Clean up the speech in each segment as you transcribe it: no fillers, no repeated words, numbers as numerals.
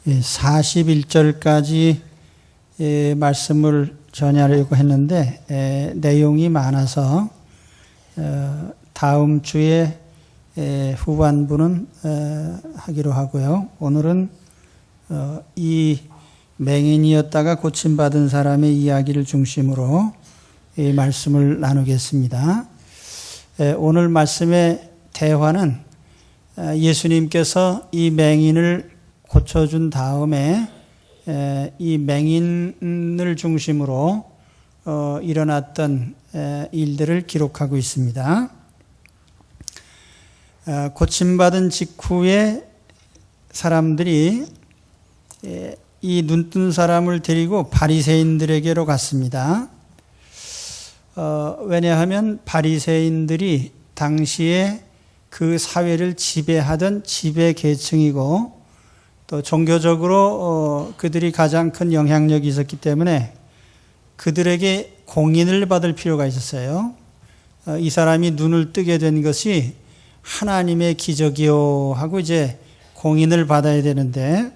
41절까지 말씀을 전하려고 했는데 내용이 많아서 다음 주에 후반부는 하기로 하고요. 오늘은 이 맹인이었다가 고침받은 사람의 이야기를 중심으로 이 말씀을 나누겠습니다. 오늘 말씀의 대화는 예수님께서 이 맹인을 고쳐준 다음에 이 맹인을 중심으로 일어났던 일들을 기록하고 있습니다. 고침받은 직후에 사람들이 이 눈뜬 사람을 데리고 바리새인들에게로 갔습니다. 왜냐하면 바리새인들이 당시에 그 사회를 지배하던 지배 계층이고 또 종교적으로 그들이 가장 큰 영향력이 있었기 때문에 그들에게 공인을 받을 필요가 있었어요. 이 사람이 눈을 뜨게 된 것이 하나님의 기적이요 하고 이제 공인을 받아야 되는데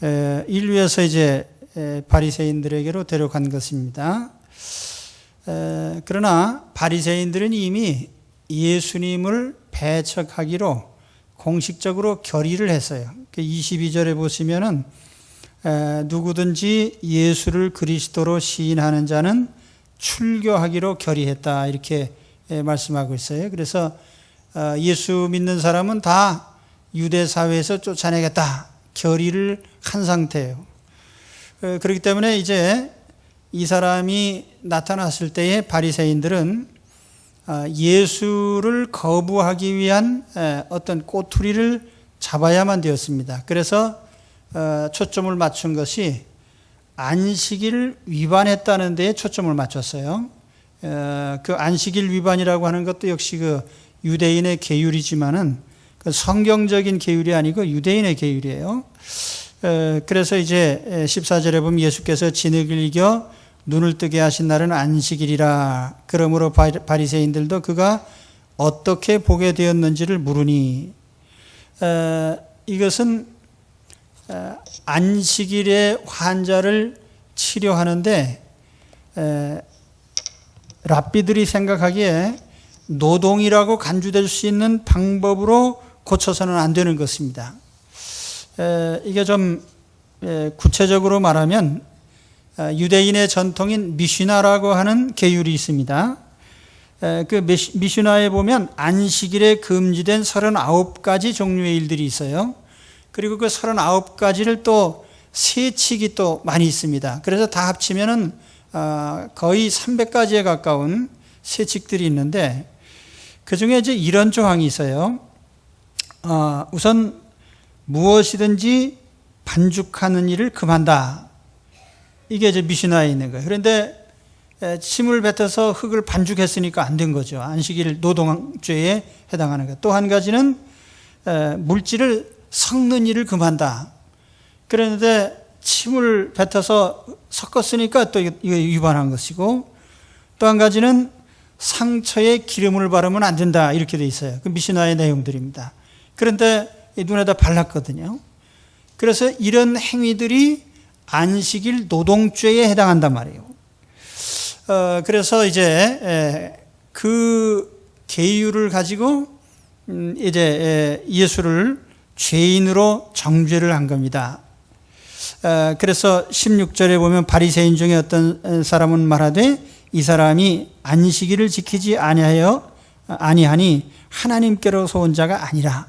이를 위해서 이제 바리새인들에게로 데려간 것입니다. 그러나 바리새인들은 이미 예수님을 배척하기로 공식적으로 결의를 했어요. 22절에 보시면은 누구든지 예수를 그리스도로 시인하는 자는 출교하기로 결의했다 이렇게 말씀하고 있어요. 그래서 예수 믿는 사람은 다 유대 사회에서 쫓아내겠다 결의를 한 상태예요. 그렇기 때문에 이제 이 사람이 나타났을 때에 바리새인들은 예수를 거부하기 위한 어떤 꼬투리를 잡아야만 되었습니다. 그래서 초점을 맞춘 것이 안식일을 위반했다는 데에 초점을 맞췄어요. 그 안식일 위반이라고 하는 것도 역시 그 유대인의 계율이지만은 그 성경적인 계율이 아니고 유대인의 계율이에요. 그래서 이제 14절에 보면 예수께서 진흙을 이겨 눈을 뜨게 하신 날은 안식일이라. 그러므로 바리새인들도 그가 어떻게 보게 되었는지를 물으니 이것은 안식일에 환자를 치료하는데 랍비들이 생각하기에 노동이라고 간주될 수 있는 방법으로 고쳐서는 안 되는 것입니다. 이게 좀 구체적으로 말하면 유대인의 전통인 미슈나라고 하는 계율이 있습니다. 그 미슈나에 보면 안식일에 금지된 39가지 종류의 일들이 있어요. 그리고 그 39가지를 또 세칙이 또 많이 있습니다. 그래서 다 합치면은 거의 300가지에 가까운 세칙들이 있는데 그 중에 이제 이런 조항이 있어요. 우선 무엇이든지 반죽하는 일을 금한다. 이게 이제 미슈나에 있는 거예요. 그런데 침을 뱉어서 흙을 반죽했으니까 안 된 거죠. 안식일 노동죄에 해당하는 것. 또 한 가지는 물질을 섞는 일을 금한다. 그런데 침을 뱉어서 섞었으니까 또 이거 위반한 것이고 또 한 가지는 상처에 기름을 바르면 안 된다. 이렇게 돼 있어요. 그 미슈나의 내용들입니다. 그런데 눈에다 발랐거든요. 그래서 이런 행위들이 안식일 노동죄에 해당한단 말이에요. 그래서 이제 그 계율을 가지고 이제 예수를 죄인으로 정죄를 한 겁니다. 그래서 16절에 보면 바리새인 중에 어떤 사람은 말하되 이 사람이 안식일을 지키지 아니하니 하나님께로서 온 자가 아니라.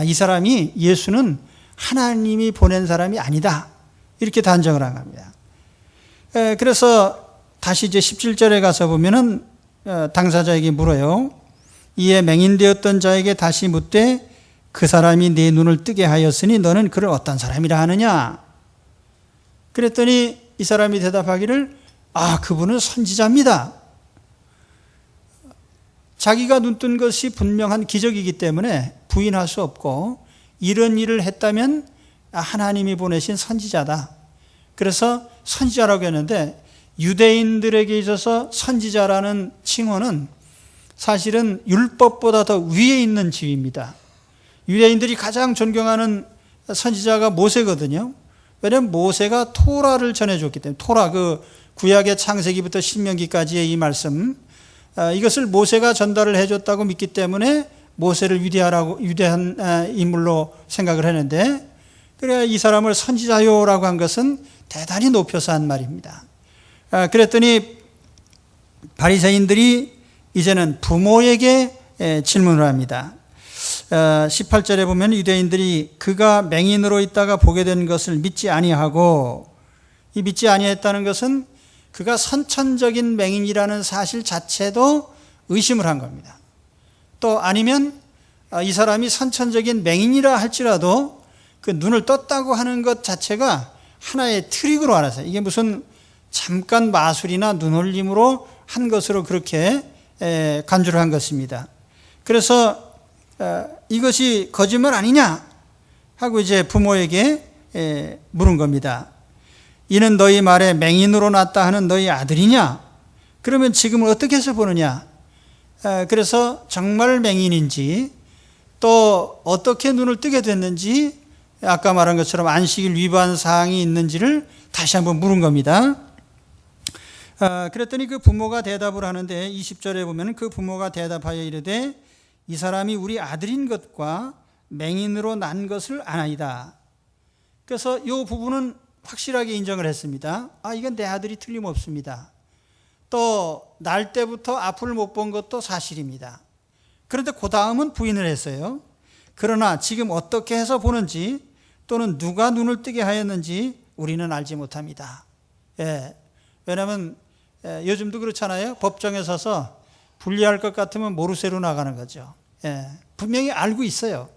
이 사람이 예수는 하나님이 보낸 사람이 아니다. 이렇게 단정을 한 겁니다. 그래서 다시 이제 17절에 가서 보면은 당사자에게 물어요. 이에 맹인되었던 자에게 다시 묻되 그 사람이 네 눈을 뜨게 하였으니 너는 그를 어떤 사람이라 하느냐? 그랬더니 이 사람이 대답하기를 그분은 선지자입니다. 자기가 눈뜬 것이 분명한 기적이기 때문에 부인할 수 없고 이런 일을 했다면 하나님이 보내신 선지자다. 그래서 선지자라고 했는데 유대인들에게 있어서 선지자라는 칭호는 사실은 율법보다 더 위에 있는 지위입니다. 유대인들이 가장 존경하는 선지자가 모세거든요. 왜냐하면 모세가 토라를 전해줬기 때문에, 토라, 그 구약의 창세기부터 신명기까지의 이 말씀, 이것을 모세가 전달을 해줬다고 믿기 때문에 모세를 위대한 인물로 생각을 했는데, 그래 이 사람을 선지자요라고 한 것은 대단히 높여서 한 말입니다. 그랬더니 바리새인들이 이제는 부모에게 질문을 합니다. 18절에 보면 유대인들이 그가 맹인으로 있다가 보게 된 것을 믿지 아니하고, 이 믿지 아니했다는 것은 그가 선천적인 맹인이라는 사실 자체도 의심을 한 겁니다. 또 아니면 이 사람이 선천적인 맹인이라 할지라도 그 눈을 떴다고 하는 것 자체가 하나의 트릭으로 알았어요. 이게 무슨 잠깐 마술이나 눈올림으로 한 것으로 그렇게 간주를 한 것입니다. 그래서 이것이 거짓말 아니냐 하고 이제 부모에게 물은 겁니다. 이는 너희 말에 맹인으로 났다 하는 너희 아들이냐? 그러면 지금은 어떻게 해서 보느냐? 그래서 정말 맹인인지 또 어떻게 눈을 뜨게 됐는지, 아까 말한 것처럼 안식일 위반 사항이 있는지를 다시 한번 물은 겁니다. 그랬더니 그 부모가 대답을 하는데 20절에 보면 그 부모가 대답하여 이르되 이 사람이 우리 아들인 것과 맹인으로 난 것을 아나이다. 그래서 이 부분은 확실하게 인정을 했습니다. 이건 내 아들이 틀림없습니다. 또 날 때부터 앞을 못 본 것도 사실입니다. 그런데 그 다음은 부인을 했어요. 그러나 지금 어떻게 해서 보는지 또는 누가 눈을 뜨게 하였는지 우리는 알지 못합니다. 왜냐하면 요즘도 그렇잖아요. 법정에 서서 불리할 것 같으면 모르쇠로 나가는 거죠. 분명히 알고 있어요.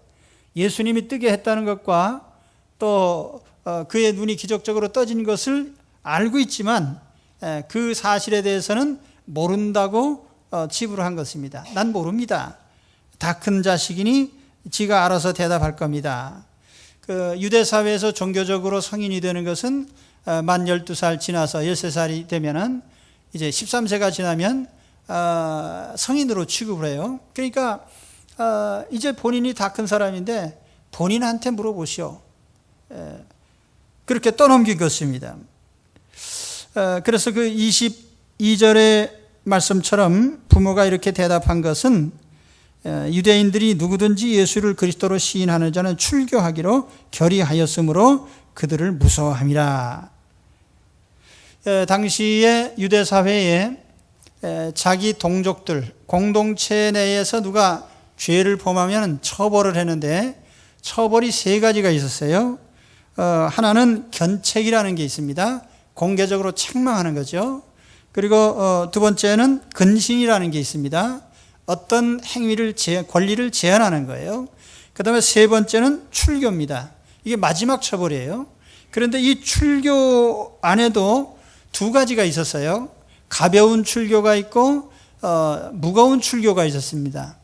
예수님이 뜨게 했다는 것과 또 그의 눈이 기적적으로 떠진 것을 알고 있지만 그 사실에 대해서는 모른다고 치부를 한 것입니다. 난 모릅니다. 다 큰 자식이니 지가 알아서 대답할 겁니다. 그 유대 사회에서 종교적으로 성인이 되는 것은 만 12살 지나서 13살이 되면은 이제 13세가 지나면 성인으로 취급을 해요. 그러니까 이제 본인이 다 큰 사람인데 본인한테 물어보시오. 그렇게 떠넘긴 것입니다. 그래서 그 22절의 말씀처럼 부모가 이렇게 대답한 것은 유대인들이 누구든지 예수를 그리스도로 시인하는 자는 출교하기로 결의하였으므로 그들을 무서워함이라. 당시의 유대 사회에 자기 동족들, 공동체 내에서 누가 죄를 범하면 처벌을 했는데 처벌이 세 가지가 있었어요. 하나는 견책이라는 게 있습니다. 공개적으로 책망하는 거죠. 그리고 두 번째는 근신이라는 게 있습니다. 어떤 행위를 권리를 제한하는 거예요. 그 다음에 세 번째는 출교입니다. 이게 마지막 처벌이에요. 그런데 이 출교 안에도 두 가지가 있었어요. 가벼운 출교가 있고 무거운 출교가 있었습니다.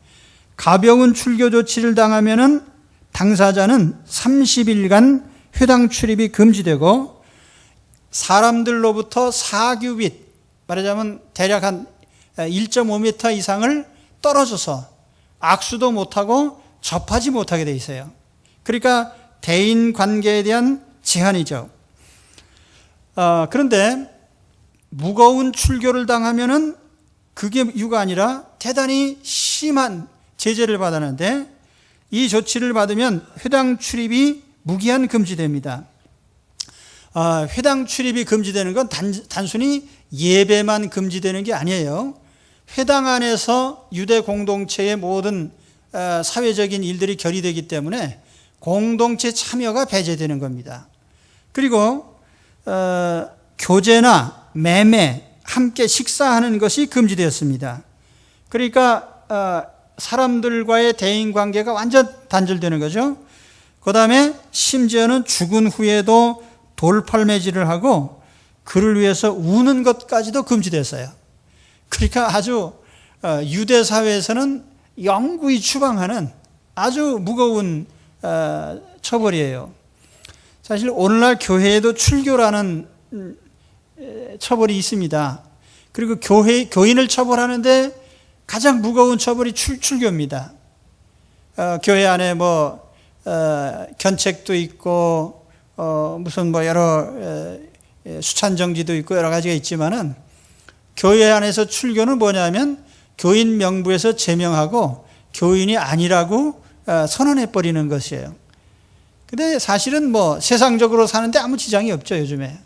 가벼운 출교 조치를 당하면은 당사자는 30일간 회당 출입이 금지되고 사람들로부터 4규빗, 말하자면 대략 한 1.5m 이상을 떨어져서 악수도 못하고 접하지 못하게 돼 있어요. 그러니까 대인 관계에 대한 제한이죠. 그런데 무거운 출교를 당하면은 그게 이유가 아니라 대단히 심한 제재를 받았는데 이 조치를 받으면 회당 출입이 무기한 금지됩니다. 회당 출입이 금지되는 건 단순히 예배만 금지되는 게 아니에요. 회당 안에서 유대 공동체의 모든 사회적인 일들이 결의되기 때문에 공동체 참여가 배제되는 겁니다. 그리고 교제나 매매, 함께 식사하는 것이 금지되었습니다. 그러니까 사람들과의 대인관계가 완전 단절되는 거죠. 그 다음에 심지어는 죽은 후에도 돌팔매질을 하고 그를 위해서 우는 것까지도 금지됐어요. 그러니까 아주 유대 사회에서는 영구히 추방하는 아주 무거운 처벌이에요. 사실 오늘날 교회에도 출교라는 처벌이 있습니다. 그리고 교인을 처벌하는데 가장 무거운 처벌이 출교입니다. 교회 안에 견책도 있고 무슨 뭐 여러 수찬정지도 있고 여러 가지가 있지만은 교회 안에서 출교는 뭐냐면 교인 명부에서 제명하고 교인이 아니라고 선언해 버리는 것이에요. 근데 사실은 뭐 세상적으로 사는데 아무 지장이 없죠. 요즘에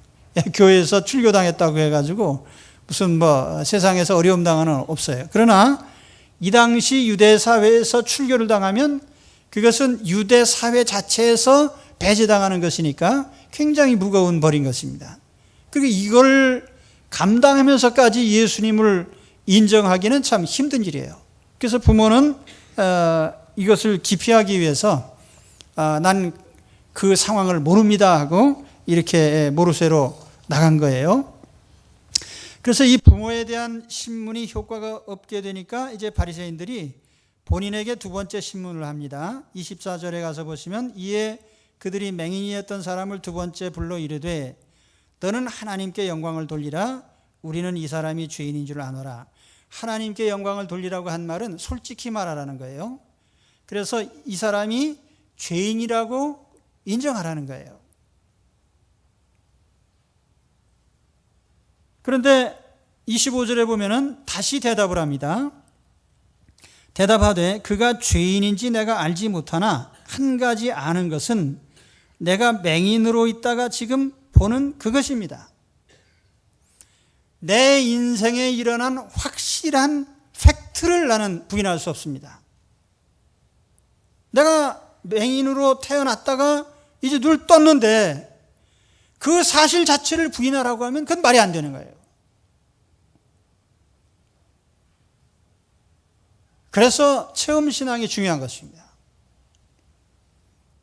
교회에서 출교당했다고 해가지고 무슨 뭐 세상에서 어려움 당하는 없어요. 그러나 이 당시 유대 사회에서 출교를 당하면 그것은 유대 사회 자체에서 배제당하는 것이니까 굉장히 무거운 벌인 것입니다. 그리고 이걸 감당하면서까지 예수님을 인정하기는 참 힘든 일이에요. 그래서 부모는 이것을 기피하기 위해서 난 그 상황을 모릅니다 하고 이렇게 모르쇠로 나간 거예요. 그래서 이 부모에 대한 신문이 효과가 없게 되니까 이제 바리새인들이 본인에게 두 번째 신문을 합니다. 24절에 가서 보시면 이에 그들이 맹인이었던 사람을 두 번째 불러 이르되 너는 하나님께 영광을 돌리라. 우리는 이 사람이 죄인인 줄 아노라. 하나님께 영광을 돌리라고 한 말은 솔직히 말하라는 거예요. 그래서 이 사람이 죄인이라고 인정하라는 거예요. 그런데 25절에 보면은 다시 대답을 합니다. 대답하되 그가 죄인인지 내가 알지 못하나 한 가지 아는 것은 내가 맹인으로 있다가 지금 보는 그것입니다. 내 인생에 일어난 확실한 팩트를 나는 부인할 수 없습니다. 내가 맹인으로 태어났다가 이제 눈을 떴는데 그 사실 자체를 부인하라고 하면 그건 말이 안 되는 거예요. 그래서 체험신앙이 중요한 것입니다.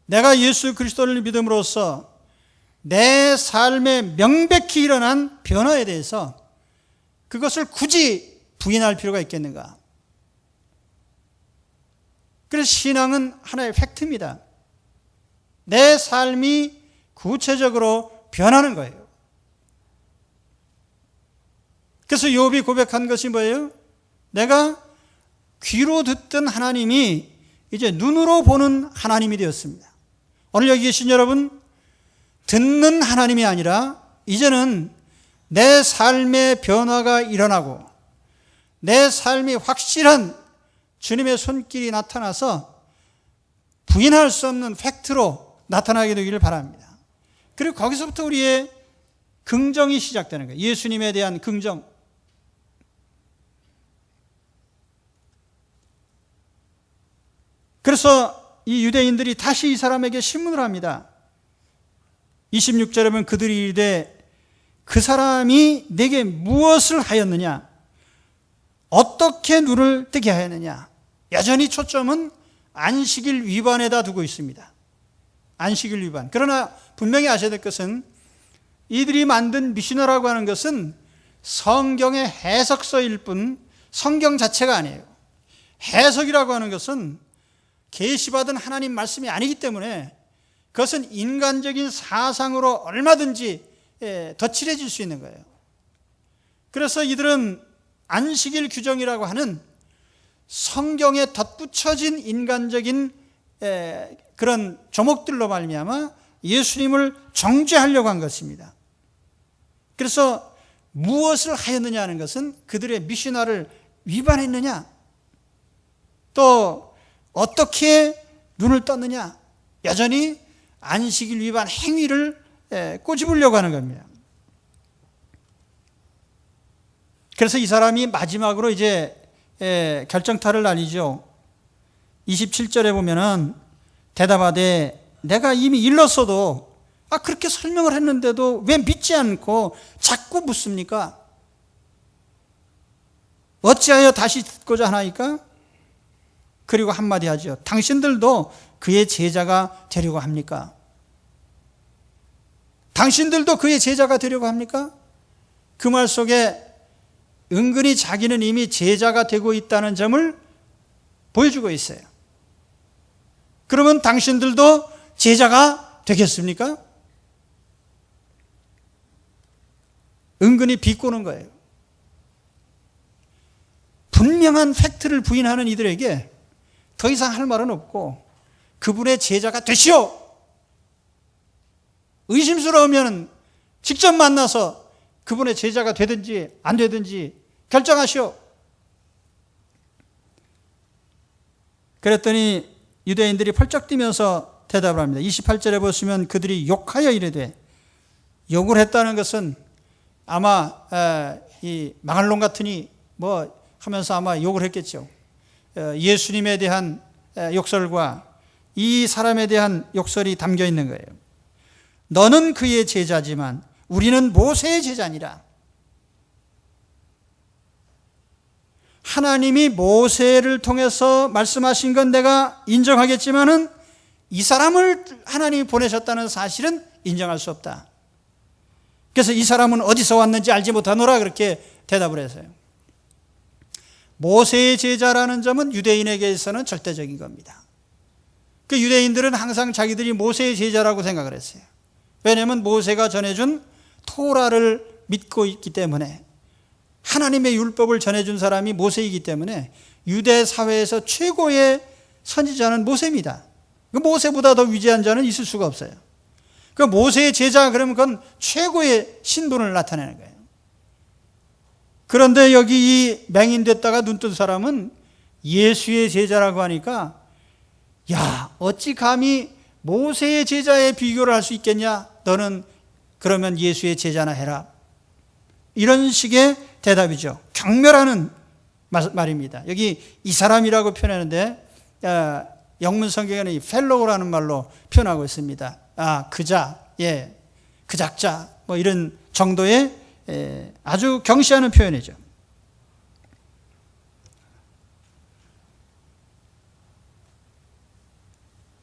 내가 예수 그리스도를 믿음으로써 내 삶에 명백히 일어난 변화에 대해서 그것을 굳이 부인할 필요가 있겠는가? 그래서 신앙은 하나의 팩트입니다. 내 삶이 구체적으로 변하는 거예요. 그래서 욥이 고백한 것이 뭐예요? 내가 귀로 듣던 하나님이 이제 눈으로 보는 하나님이 되었습니다. 오늘 여기 계신 여러분, 듣는 하나님이 아니라 이제는 내 삶의 변화가 일어나고 내 삶이 확실한 주님의 손길이 나타나서 부인할 수 없는 팩트로 나타나게 되기를 바랍니다. 그리고 거기서부터 우리의 긍정이 시작되는 거예요. 예수님에 대한 긍정. 그래서 이 유대인들이 다시 이 사람에게 신문을 합니다. 26절에 보면 그들이 이르되 그 사람이 내게 무엇을 하였느냐? 어떻게 눈을 뜨게 하였느냐? 여전히 초점은 안식일 위반에다 두고 있습니다. 안식일 위반. 그러나 분명히 아셔야 될 것은 이들이 만든 미시너라고 하는 것은 성경의 해석서일 뿐 성경 자체가 아니에요. 해석이라고 하는 것은 계시받은 하나님 말씀이 아니기 때문에 그것은 인간적인 사상으로 얼마든지 덧칠해질 수 있는 거예요. 그래서 이들은 안식일 규정이라고 하는 성경에 덧붙여진 인간적인 그런 조목들로 말미암아 예수님을 정죄하려고 한 것입니다. 그래서 무엇을 하였느냐 하는 것은 그들의 미시나를 위반했느냐, 또 어떻게 눈을 떴느냐, 여전히 안식일 위반 행위를 꼬집으려고 하는 겁니다. 그래서 이 사람이 마지막으로 이제 결정타를 날리죠. 27절에 보면은 대답하되 내가 이미 일렀어도 그렇게 설명을 했는데도 왜 믿지 않고 자꾸 묻습니까? 어찌하여 다시 듣고자 하나이까? 그리고 한마디 하죠. 당신들도 그의 제자가 되려고 합니까? 당신들도 그의 제자가 되려고 합니까? 그 말 속에 은근히 자기는 이미 제자가 되고 있다는 점을 보여주고 있어요. 그러면 당신들도 제자가 되겠습니까? 은근히 비꼬는 거예요. 분명한 팩트를 부인하는 이들에게 더 이상 할 말은 없고 그분의 제자가 되시오. 의심스러우면 직접 만나서 그분의 제자가 되든지 안 되든지 결정하시오. 그랬더니 유대인들이 펄쩍 뛰면서 대답을 합니다. 28절에 보시면 그들이 욕하여 이르되, 욕을 했다는 것은 아마 이 망할 놈 같으니 뭐 하면서 아마 욕을 했겠죠. 예수님에 대한 욕설과 이 사람에 대한 욕설이 담겨 있는 거예요. 너는 그의 제자지만 우리는 모세의 제자니라. 하나님이 모세를 통해서 말씀하신 건 내가 인정하겠지만은 이 사람을 하나님이 보내셨다는 사실은 인정할 수 없다. 그래서 이 사람은 어디서 왔는지 알지 못하노라 그렇게 대답을 했어요. 모세의 제자라는 점은 유대인에게 있어서는 절대적인 겁니다. 그 유대인들은 항상 자기들이 모세의 제자라고 생각을 했어요. 왜냐하면 모세가 전해준 토라를 믿고 있기 때문에, 하나님의 율법을 전해준 사람이 모세이기 때문에 유대 사회에서 최고의 선지자는 모세입니다. 그 모세보다 더 위대한 자는 있을 수가 없어요. 그 모세의 제자 그러면 그건 최고의 신분을 나타내는 거예요. 그런데 여기 이 맹인됐다가 눈뜬 사람은 예수의 제자라고 하니까, 야, 어찌 감히 모세의 제자에 비교를 할 수 있겠냐? 너는 그러면 예수의 제자나 해라. 이런 식의 대답이죠. 경멸하는 말입니다. 여기 이 사람이라고 표현하는데 영문 성경에는 이 펠로우라는 말로 표현하고 있습니다. 그자, 그 작자, 뭐 이런 정도의 아주 경시하는 표현이죠.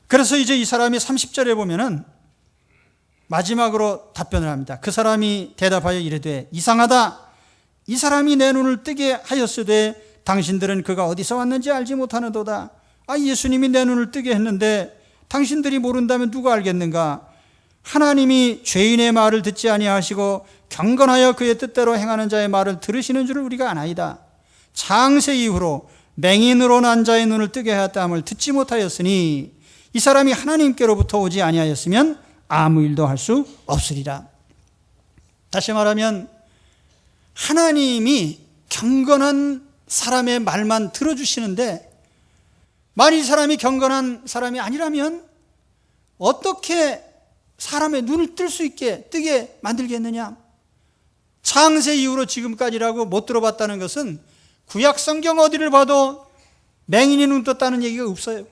그래서 이제 이 사람이 30절에 보면은 마지막으로 답변을 합니다. 그 사람이 대답하여 이르되, 이상하다. 이 사람이 내 눈을 뜨게 하였으되 당신들은 그가 어디서 왔는지 알지 못하는도다. 예수님이 내 눈을 뜨게 했는데 당신들이 모른다면 누가 알겠는가? 하나님이 죄인의 말을 듣지 아니하시고 경건하여 그의 뜻대로 행하는 자의 말을 들으시는 줄을 우리가 아나이다. 창세 이후로 맹인으로 난 자의 눈을 뜨게 하였다 함을 듣지 못하였으니 이 사람이 하나님께로부터 오지 아니하였으면 아무 일도 할 수 없으리라. 다시 말하면 하나님이 경건한 사람의 말만 들어주시는데, 만일 이 사람이 경건한 사람이 아니라면 어떻게 사람의 눈을 뜨게 만들겠느냐? 창세 이후로 지금까지라고 못 들어봤다는 것은 구약 성경 어디를 봐도 맹인이 눈 떴다는 얘기가 없어요.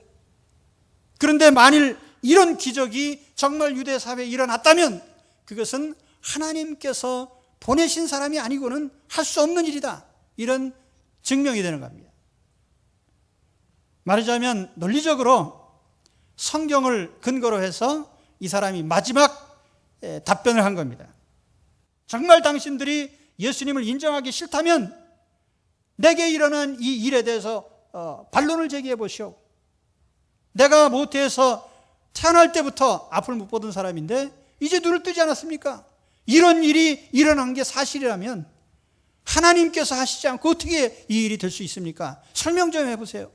그런데 만일 이런 기적이 정말 유대 사회에 일어났다면 그것은 하나님께서 보내신 사람이 아니고는 할 수 없는 일이다. 이런 증명이 되는 겁니다. 말하자면 논리적으로 성경을 근거로 해서 이 사람이 마지막 답변을 한 겁니다. 정말 당신들이 예수님을 인정하기 싫다면 내게 일어난 이 일에 대해서 반론을 제기해 보시오. 내가 모태에서 태어날 때부터 앞을 못 보던 사람인데 이제 눈을 뜨지 않았습니까? 이런 일이 일어난 게 사실이라면 하나님께서 하시지 않고 어떻게 이 일이 될 수 있습니까? 설명 좀 해보세요.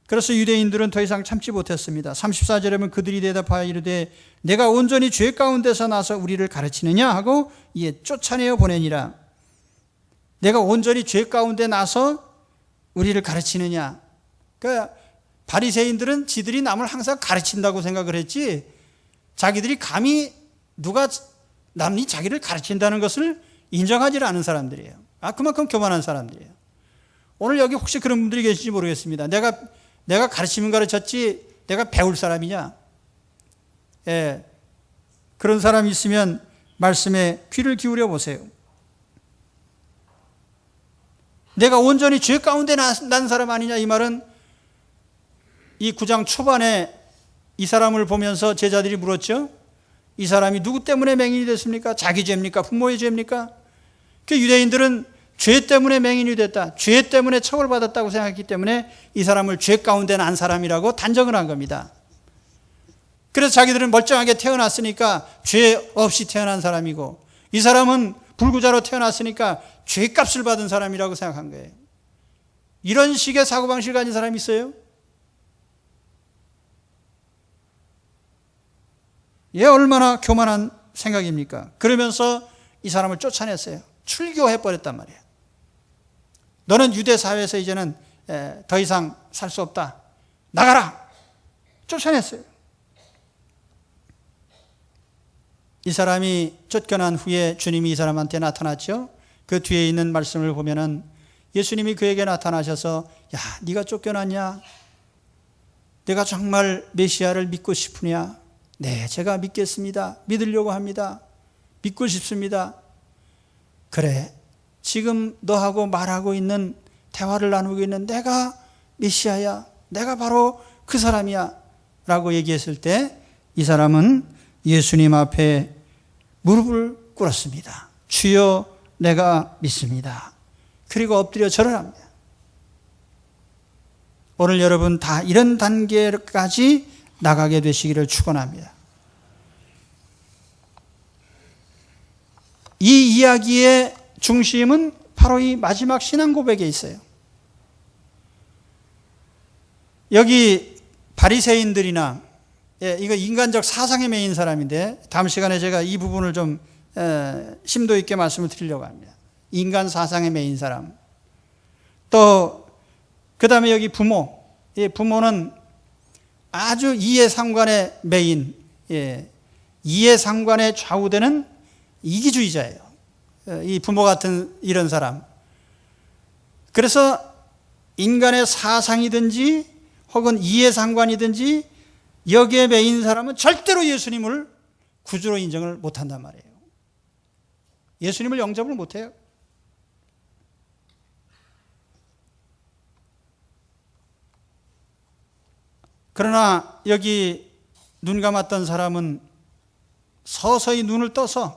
그래서 유대인들은 더 이상 참지 못했습니다. 34절에 보면 그들이 대답하여 이르되 내가 온전히 죄 가운데서 나서 우리를 가르치느냐 하고 이에 쫓아내어 보내니라. 내가 온전히 죄 가운데 나서 우리를 가르치느냐. 그러니까 바리새인들은 지들이 남을 항상 가르친다고 생각을 했지, 자기들이 감히 누가 남이 자기를 가르친다는 것을 인정하지 않은 사람들이에요. 그만큼 교만한 사람들이에요. 오늘 여기 혹시 그런 분들이 계실지 모르겠습니다. 내가 가르치면 가르쳤지 내가 배울 사람이냐? 그런 사람이 있으면 말씀에 귀를 기울여 보세요. 내가 온전히 죄 가운데 난 사람 아니냐? 이 말은 이 9장 초반에 이 사람을 보면서 제자들이 물었죠. 이 사람이 누구 때문에 맹인이 됐습니까? 자기 죄입니까? 부모의 죄입니까? 그 유대인들은 죄 때문에 맹인이 됐다, 죄 때문에 처벌받았다고 생각했기 때문에 이 사람을 죄 가운데 난 사람이라고 단정을 한 겁니다. 그래서 자기들은 멀쩡하게 태어났으니까 죄 없이 태어난 사람이고, 이 사람은 불구자로 태어났으니까 죄값을 받은 사람이라고 생각한 거예요. 이런 식의 사고방식을 가진 사람이 있어요? 얘 얼마나 교만한 생각입니까? 그러면서 이 사람을 쫓아냈어요. 출교해버렸단 말이에요. 너는 유대 사회에서 이제는 더 이상 살 수 없다. 나가라! 쫓아냈어요. 이 사람이 쫓겨난 후에 주님이 이 사람한테 나타났죠. 그 뒤에 있는 말씀을 보면은 예수님이 그에게 나타나셔서 야, 네가 쫓겨났냐? 내가 정말 메시아를 믿고 싶으냐? 네, 제가 믿겠습니다. 믿으려고 합니다. 믿고 싶습니다. 그래, 지금 너하고 말하고 있는, 대화를 나누고 있는 내가 메시아야. 내가 바로 그 사람이야. 라고 얘기했을 때 이 사람은 예수님 앞에 무릎을 꿇었습니다. 주여, 내가 믿습니다. 그리고 엎드려 절을 합니다. 오늘 여러분 다 이런 단계까지 나가게 되시기를 축원합니다. 이 이야기의 중심은 바로 이 마지막 신앙 고백에 있어요. 여기 바리새인들이나 이거 인간적 사상에 매인 사람인데 다음 시간에 제가 이 부분을 좀 심도 있게 말씀을 드리려고 합니다. 인간 사상에 매인 사람. 또 그 다음에 여기 부모. 부모는 아주 이해상관에 매인, 이해상관에 좌우되는 이기주의자예요. 이 부모 같은 이런 사람. 그래서 인간의 사상이든지 혹은 이해상관이든지 여기에 매인 사람은 절대로 예수님을 구주로 인정을 못한단 말이에요. 예수님을 영접을 못해요. 그러나 여기 눈 감았던 사람은 서서히 눈을 떠서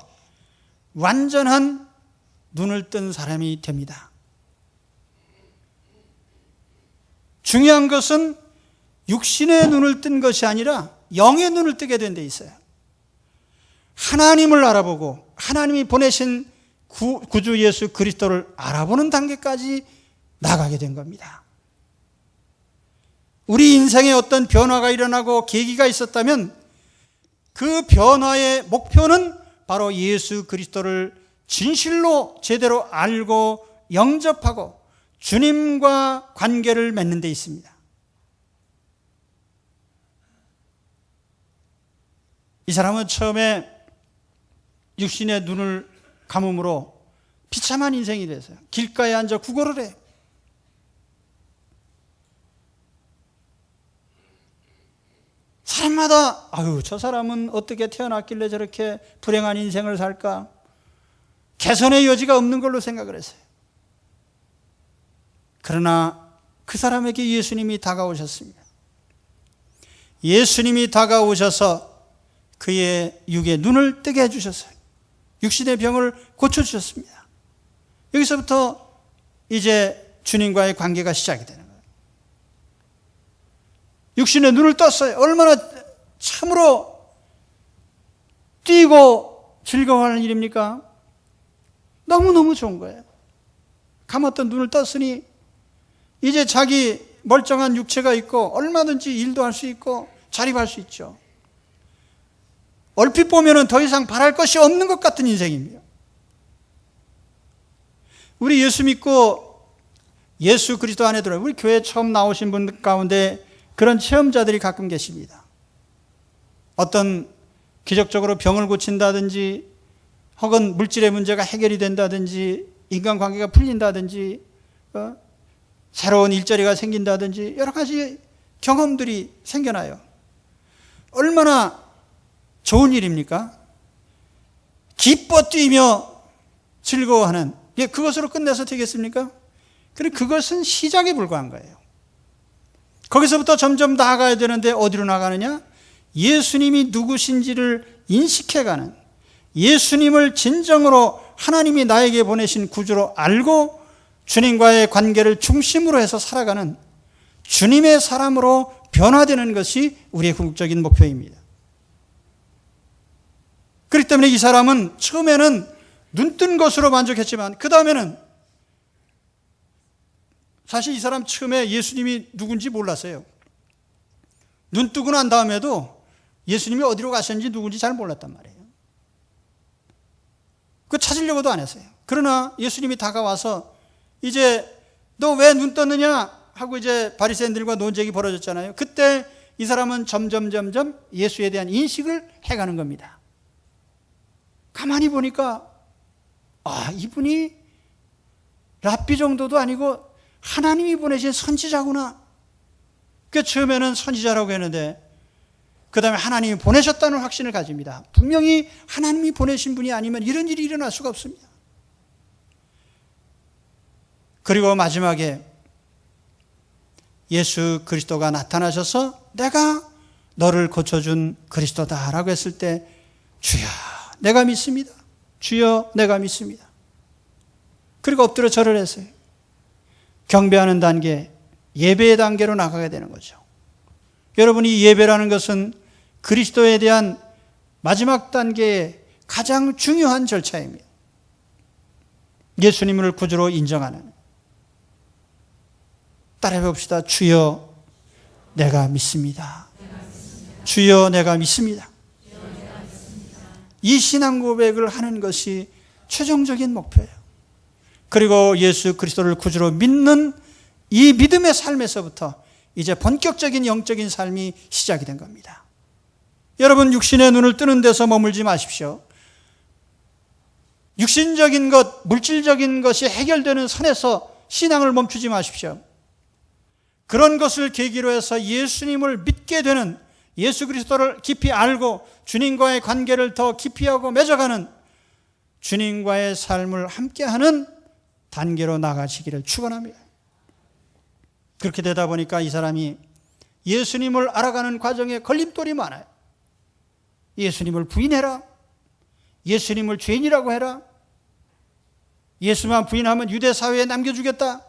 완전한 눈을 뜬 사람이 됩니다. 중요한 것은 육신의 눈을 뜬 것이 아니라 영의 눈을 뜨게 된 데 있어요. 하나님을 알아보고 하나님이 보내신 구주 예수 그리스도를 알아보는 단계까지 나가게 된 겁니다. 우리 인생에 어떤 변화가 일어나고 계기가 있었다면 그 변화의 목표는 바로 예수 그리스도를 진실로 제대로 알고 영접하고 주님과 관계를 맺는 데 있습니다. 이 사람은 처음에 육신의 눈을 감음으로 비참한 인생이 됐어요. 길가에 앉아 구걸을 해요. 사람마다 아유, 저 사람은 어떻게 태어났길래 저렇게 불행한 인생을 살까? 개선의 여지가 없는 걸로 생각을 했어요. 그러나 그 사람에게 예수님이 다가오셨습니다. 예수님이 다가오셔서 그의 육의 눈을 뜨게 해주셨어요. 육신의 병을 고쳐주셨습니다. 여기서부터 이제 주님과의 관계가 시작이 되는 거예요. 육신의 눈을 떴어요. 얼마나 참으로 뛰고 즐거워하는 일입니까? 너무너무 좋은 거예요. 감았던 눈을 떴으니 이제 자기 멀쩡한 육체가 있고 얼마든지 일도 할 수 있고 자립할 수 있죠. 얼핏 보면은 더 이상 바랄 것이 없는 것 같은 인생입니다. 우리 예수 믿고 예수 그리스도 안에 들어요. 우리 교회 처음 나오신 분들 가운데 그런 체험자들이 가끔 계십니다. 어떤 기적적으로 병을 고친다든지 혹은 물질의 문제가 해결이 된다든지 인간관계가 풀린다든지 새로운 일자리가 생긴다든지 여러 가지 경험들이 생겨나요. 얼마나 좋은 일입니까? 기뻐 뛰며 즐거워하는, 그것으로 끝내서 되겠습니까? 그리고 그것은 시작에 불과한 거예요. 거기서부터 점점 나아가야 되는데 어디로 나가느냐? 예수님이 누구신지를 인식해가는, 예수님을 진정으로 하나님이 나에게 보내신 구주로 알고 주님과의 관계를 중심으로 해서 살아가는 주님의 사람으로 변화되는 것이 우리의 궁극적인 목표입니다. 그렇기 때문에 이 사람은 처음에는 눈뜬 것으로 만족했지만 그 다음에는 사실 이 사람 처음에 예수님이 누군지 몰랐어요. 눈 뜨고 난 다음에도 예수님이 어디로 가셨는지 누군지 잘 몰랐단 말이에요. 그 찾으려고도 안 했어요. 그러나 예수님이 다가와서 이제 너 왜 눈 떴느냐 하고 이제 바리새인들과 논쟁이 벌어졌잖아요. 그때 이 사람은 점점 예수에 대한 인식을 해가는 겁니다. 가만히 보니까 이분이 랍비 정도도 아니고 하나님이 보내신 선지자구나. 그 처음에는 선지자라고 했는데 그 다음에 하나님이 보내셨다는 확신을 가집니다. 분명히 하나님이 보내신 분이 아니면 이런 일이 일어날 수가 없습니다. 그리고 마지막에 예수 그리스도가 나타나셔서 내가 너를 고쳐준 그리스도다라고 했을 때 주여 내가 믿습니다. 주여 내가 믿습니다. 그리고 엎드려 절을 했어요. 경배하는 단계, 예배의 단계로 나가게 되는 거죠. 여러분, 이 예배라는 것은 그리스도에 대한 마지막 단계의 가장 중요한 절차입니다. 예수님을 구주로 인정하는. 따라해 봅시다. 주여 내가 믿습니다. 주여 내가 믿습니다. 이 신앙 고백을 하는 것이 최종적인 목표예요. 그리고 예수 그리스도를 구주로 믿는 이 믿음의 삶에서부터 이제 본격적인 영적인 삶이 시작이 된 겁니다. 여러분, 육신의 눈을 뜨는 데서 머물지 마십시오. 육신적인 것, 물질적인 것이 해결되는 선에서 신앙을 멈추지 마십시오. 그런 것을 계기로 해서 예수님을 믿게 되는, 예수 그리스도를 깊이 알고 주님과의 관계를 더 깊이 하고 맺어가는, 주님과의 삶을 함께하는 단계로 나가시기를 축원합니다. 그렇게 되다 보니까 이 사람이 예수님을 알아가는 과정에 걸림돌이 많아요. 예수님을 부인해라. 예수님을 죄인이라고 해라. 예수만 부인하면 유대 사회에 남겨주겠다.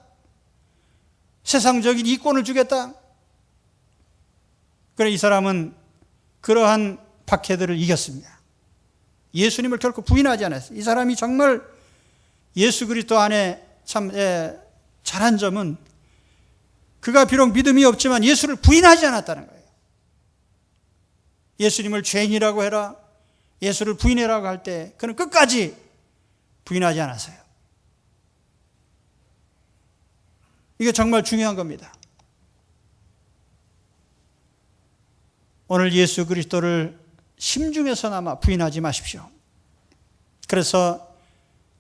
세상적인 이권을 주겠다. 그래 이 사람은 그러한 박해들을 이겼습니다. 예수님을 결코 부인하지 않았어요. 이 사람이 정말 예수 그리스도 안에 참 잘한 점은 그가 비록 믿음이 없지만 예수를 부인하지 않았다는 거예요. 예수님을 죄인이라고 해라, 예수를 부인해라고 할 때 그는 끝까지 부인하지 않았어요. 이게 정말 중요한 겁니다. 오늘 예수 그리스도를 심중에서나마 부인하지 마십시오. 그래서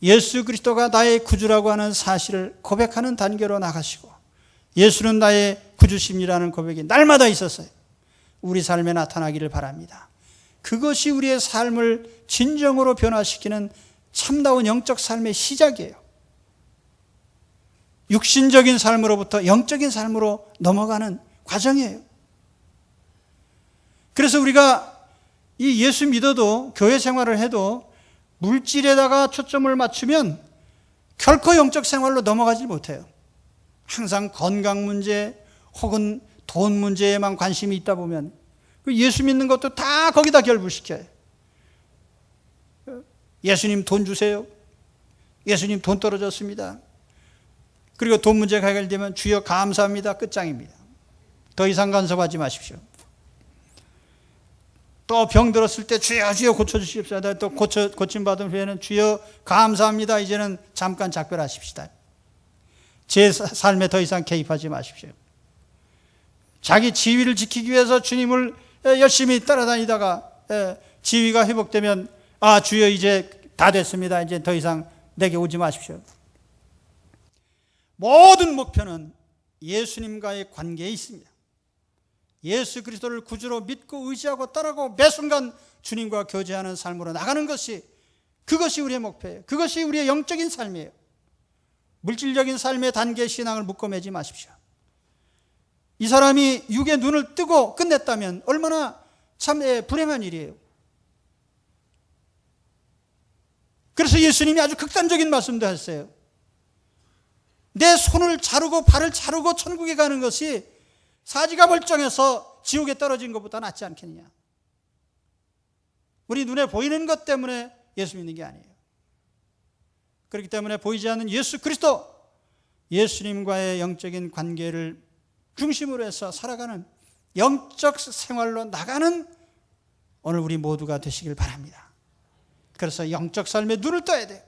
예수 그리스도가 나의 구주라고 하는 사실을 고백하는 단계로 나가시고, 예수는 나의 구주심이라는 고백이 날마다 있었어요. 우리 삶에 나타나기를 바랍니다. 그것이 우리의 삶을 진정으로 변화시키는 참다운 영적 삶의 시작이에요. 육신적인 삶으로부터 영적인 삶으로 넘어가는 과정이에요. 그래서 우리가 이 예수 믿어도, 교회 생활을 해도 물질에다가 초점을 맞추면 결코 영적 생활로 넘어가지 못해요. 항상 건강 문제 혹은 돈 문제에만 관심이 있다 보면 예수 믿는 것도 다 거기다 결부시켜요. 예수님 돈 주세요. 예수님 돈 떨어졌습니다. 그리고 돈 문제가 해결되면 주여 감사합니다. 끝장입니다. 더 이상 간섭하지 마십시오. 또 병 들었을 때 주여 주여 고쳐주십시오. 또 고침 받은 후에는 주여 감사합니다. 이제는 잠깐 작별하십시다. 제 삶에 더 이상 개입하지 마십시오. 자기 지위를 지키기 위해서 주님을 열심히 따라다니다가 지위가 회복되면 주여 이제 다 됐습니다. 이제 더 이상 내게 오지 마십시오. 모든 목표는 예수님과의 관계에 있습니다. 예수 그리스도를 구주로 믿고 의지하고 따라가고 매 순간 주님과 교제하는 삶으로 나가는 것이, 그것이 우리의 목표예요. 그것이 우리의 영적인 삶이에요. 물질적인 삶의 단계 신앙을 묶어 매지 마십시오. 이 사람이 육의 눈을 뜨고 끝냈다면 얼마나 참 불행한 일이에요. 그래서 예수님이 아주 극단적인 말씀도 했어요. 내 손을 자르고 발을 자르고 천국에 가는 것이 사지가 멀쩡해서 지옥에 떨어진 것보다 낫지 않겠느냐. 우리 눈에 보이는 것 때문에 예수 믿는 게 아니에요. 그렇기 때문에 보이지 않는 예수 그리스도, 예수님과의 영적인 관계를 중심으로 해서 살아가는 영적 생활로 나가는 오늘 우리 모두가 되시길 바랍니다. 그래서 영적 삶에 눈을 떠야 돼.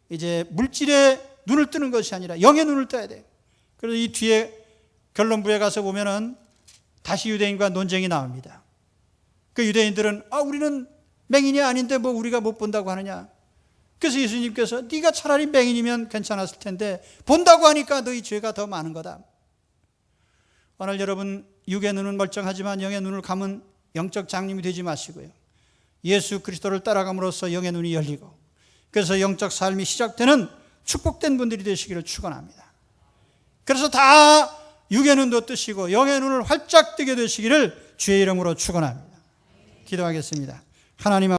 이제 물질에 눈을 뜨는 것이 아니라 영의 눈을 떠야 돼. 그래서 이 뒤에 결론부에 가서 보면은 다시 유대인과 논쟁이 나옵니다. 그 유대인들은 우리는 맹인이 아닌데 뭐 우리가 못 본다고 하느냐. 그래서 예수님께서 네가 차라리 맹인이면 괜찮았을 텐데 본다고 하니까 너희 죄가 더 많은 거다. 오늘 여러분 육의 눈은 멀쩡하지만 영의 눈을 감은 영적 장님이 되지 마시고요. 예수 그리스도를 따라감으로써 영의 눈이 열리고 그래서 영적 삶이 시작되는 축복된 분들이 되시기를 축원합니다. 그래서 다 육의 눈도 뜨시고 영의 눈을 활짝 뜨게 되시기를 주의 이름으로 축원합니다. 기도하겠습니다. 하나님